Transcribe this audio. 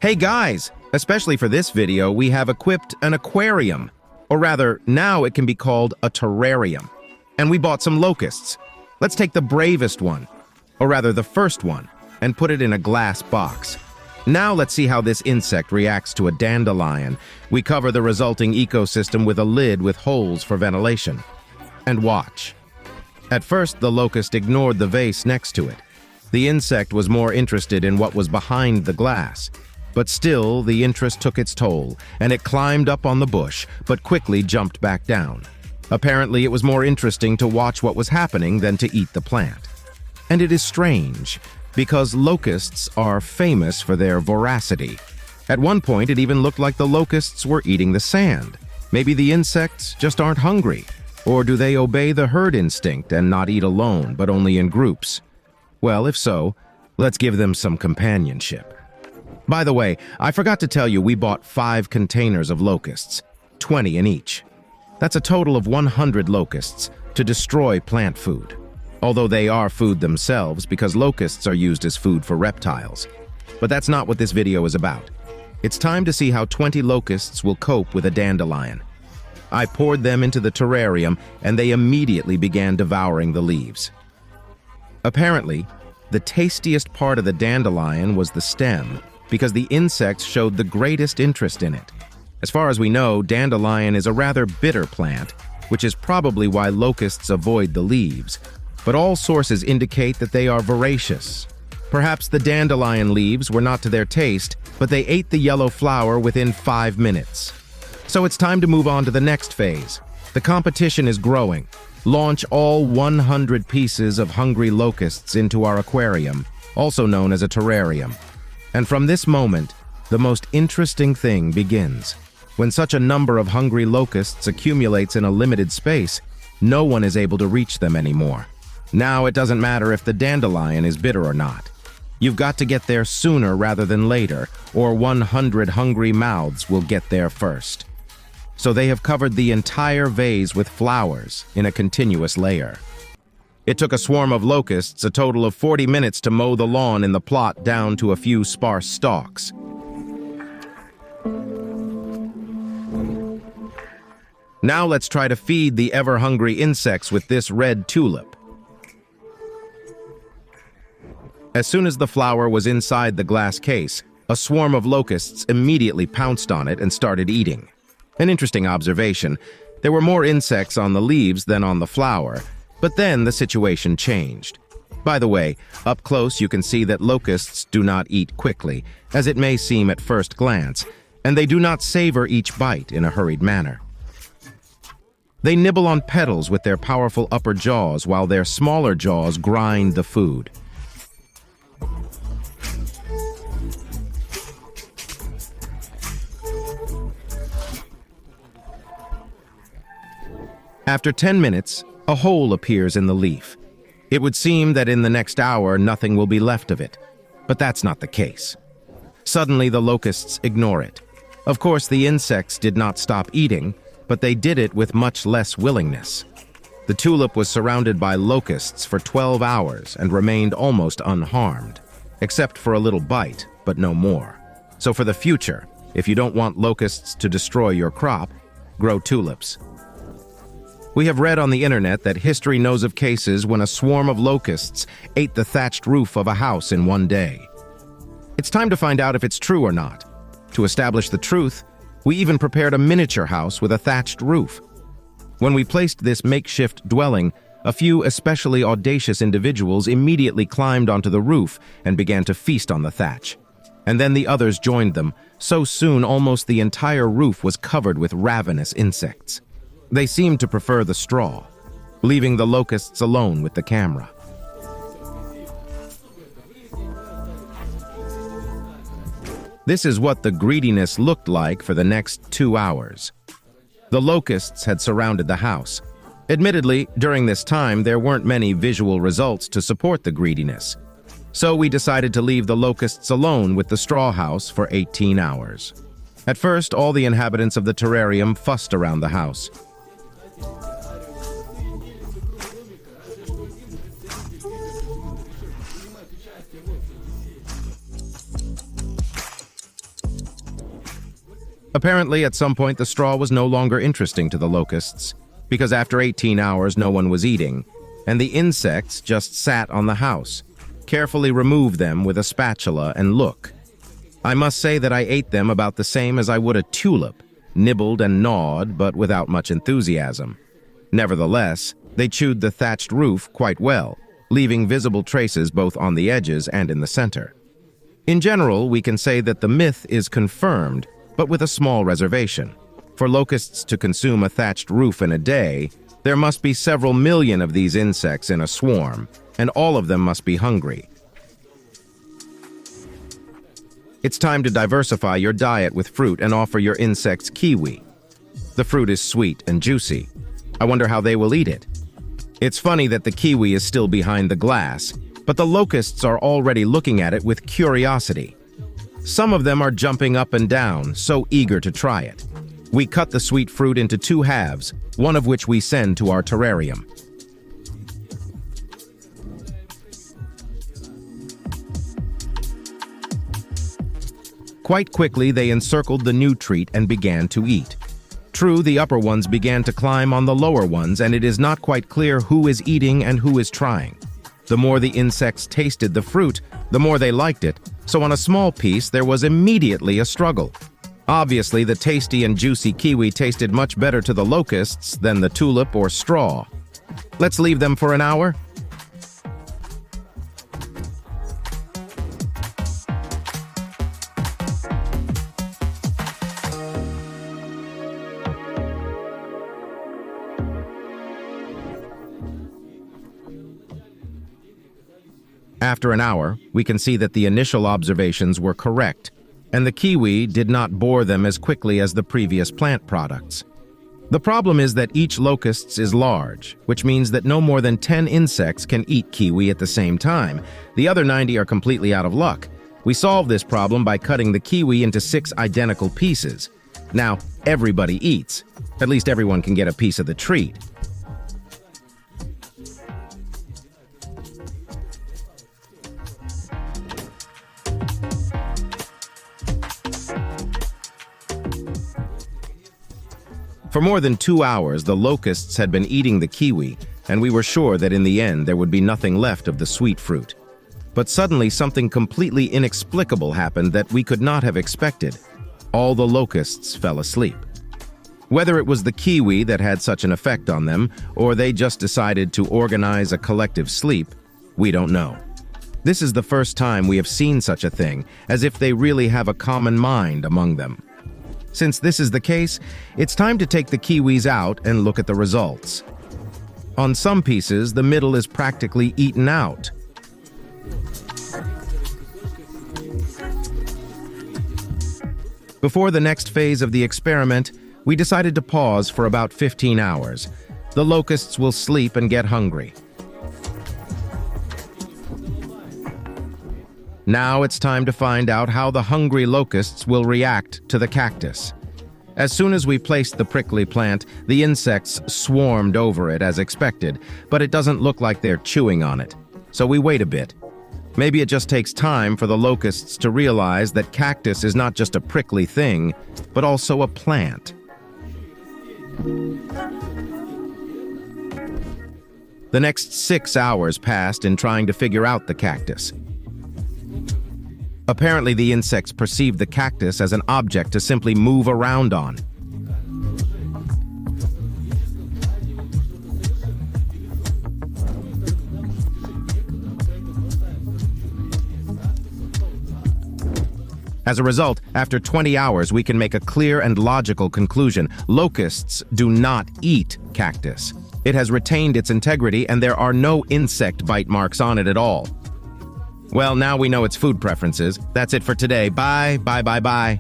Hey guys, especially for this video, we have equipped an aquarium. Or rather, now it can be called a terrarium. And we bought some locusts. Let's take the bravest one, or rather the first one, and put it in a glass box. Now let's see how this insect reacts to a dandelion. We cover the resulting ecosystem with a lid with holes for ventilation. And watch. At first, the locust ignored the vase next to it. The insect was more interested in what was behind the glass. But still, the interest took its toll, and it climbed up on the bush, but quickly jumped back down. Apparently, it was more interesting to watch what was happening than to eat the plant. And it is strange, because locusts are famous for their voracity. At one point, it even looked like the locusts were eating the sand. Maybe the insects just aren't hungry. Or do they obey the herd instinct and not eat alone, but only in groups? Well, if so, let's give them some companionship. By the way, I forgot to tell you we bought 5 containers of locusts, 20 in each. That's a total of 100 locusts to destroy plant food. Although they are food themselves because locusts are used as food for reptiles. But that's not what this video is about. It's time to see how 20 locusts will cope with a dandelion. I poured them into the terrarium and they immediately began devouring the leaves. Apparently, the tastiest part of the dandelion was the stem, because the insects showed the greatest interest in it. As far as we know, dandelion is a rather bitter plant, which is probably why locusts avoid the leaves. But all sources indicate that they are voracious. Perhaps the dandelion leaves were not to their taste, but they ate the yellow flower within 5 minutes. So it's time to move on to the next phase. The competition is growing. Launch all 100 pieces of hungry locusts into our aquarium, also known as a terrarium. And from this moment, the most interesting thing begins. When such a number of hungry locusts accumulates in a limited space, no one is able to reach them anymore. Now it doesn't matter if the dandelion is bitter or not. You've got to get there sooner rather than later, or 100 hungry mouths will get there first. So they have covered the entire vase with flowers in a continuous layer. It took a swarm of locusts a total of 40 minutes to mow the lawn in the plot down to a few sparse stalks. Now let's try to feed the ever-hungry insects with this red tulip. As soon as the flower was inside the glass case, a swarm of locusts immediately pounced on it and started eating. An interesting observation. There were more insects on the leaves than on the flower, but then the situation changed. By the way, up close you can see that locusts do not eat quickly, as it may seem at first glance, and they do not savor each bite in a hurried manner. They nibble on petals with their powerful upper jaws while their smaller jaws grind the food. After 10 minutes, a hole appears in the leaf. It would seem that in the next hour nothing will be left of it, but that's not the case. Suddenly the locusts ignore it. Of course, the insects did not stop eating, but they did it with much less willingness. The tulip was surrounded by locusts for 12 hours and remained almost unharmed, except for a little bite, but no more. So for the future, if you don't want locusts to destroy your crop, grow tulips. We have read on the internet that history knows of cases when a swarm of locusts ate the thatched roof of a house in one day. It's time to find out if it's true or not. To establish the truth, we even prepared a miniature house with a thatched roof. When we placed this makeshift dwelling, a few especially audacious individuals immediately climbed onto the roof and began to feast on the thatch. And then the others joined them. So soon almost the entire roof was covered with ravenous insects. They seemed to prefer the straw, leaving the locusts alone with the camera. This is what the greediness looked like for the next 2 hours. The locusts had surrounded the house. Admittedly, during this time, there weren't many visual results to support the greediness. So we decided to leave the locusts alone with the straw house for 18 hours. At first, all the inhabitants of the terrarium fussed around the house. Apparently, at some point, the straw was no longer interesting to the locusts, because after 18 hours, no one was eating, and the insects just sat on the house. Carefully remove them with a spatula and look. I must say that I ate them about the same as I would a tulip, nibbled and gnawed, but without much enthusiasm. Nevertheless, they chewed the thatched roof quite well, leaving visible traces both on the edges and in the center. In general, we can say that the myth is confirmed, but with a small reservation. For locusts to consume a thatched roof in a day, there must be several million of these insects in a swarm, and all of them must be hungry. It's time to diversify your diet with fruit and offer your insects kiwi. The fruit is sweet and juicy. I wonder how they will eat it. It's funny that the kiwi is still behind the glass, but the locusts are already looking at it with curiosity. Some of them are jumping up and down, so eager to try it. We cut the sweet fruit into 2 halves, one of which we send to our terrarium. Quite quickly, they encircled the new treat and began to eat. True, the upper ones began to climb on the lower ones, and it is not quite clear who is eating and who is trying. The more the insects tasted the fruit, the more they liked it, so on a small piece there was immediately a struggle. Obviously, the tasty and juicy kiwi tasted much better to the locusts than the tulip or straw. Let's leave them for an hour. After an hour, we can see that the initial observations were correct, and the kiwi did not bore them as quickly as the previous plant products. The problem is that each locust is large, which means that no more than 10 insects can eat kiwi at the same time. The other 90 are completely out of luck. We solved this problem by cutting the kiwi into 6 identical pieces. Now, everybody eats. At least everyone can get a piece of the treat. For more than 2 hours, the locusts had been eating the kiwi, and we were sure that in the end there would be nothing left of the sweet fruit. But suddenly something completely inexplicable happened that we could not have expected. All the locusts fell asleep. Whether it was the kiwi that had such an effect on them, or they just decided to organize a collective sleep, we don't know. This is the first time we have seen such a thing, as if they really have a common mind among them. Since this is the case, it's time to take the kiwis out and look at the results. On some pieces, the middle is practically eaten out. Before the next phase of the experiment, we decided to pause for about 15 hours. The locusts will sleep and get hungry. Now it's time to find out how the hungry locusts will react to the cactus. As soon as we placed the prickly plant, the insects swarmed over it as expected, but it doesn't look like they're chewing on it. So we wait a bit. Maybe it just takes time for the locusts to realize that cactus is not just a prickly thing, but also a plant. The next 6 hours passed in trying to figure out the cactus. Apparently, the insects perceive the cactus as an object to simply move around on. As a result, after 20 hours, we can make a clear and logical conclusion. Locusts do not eat cactus. It has retained its integrity, and there are no insect bite marks on it at all. Well, now we know its food preferences. That's it for today. Bye, bye, bye, bye.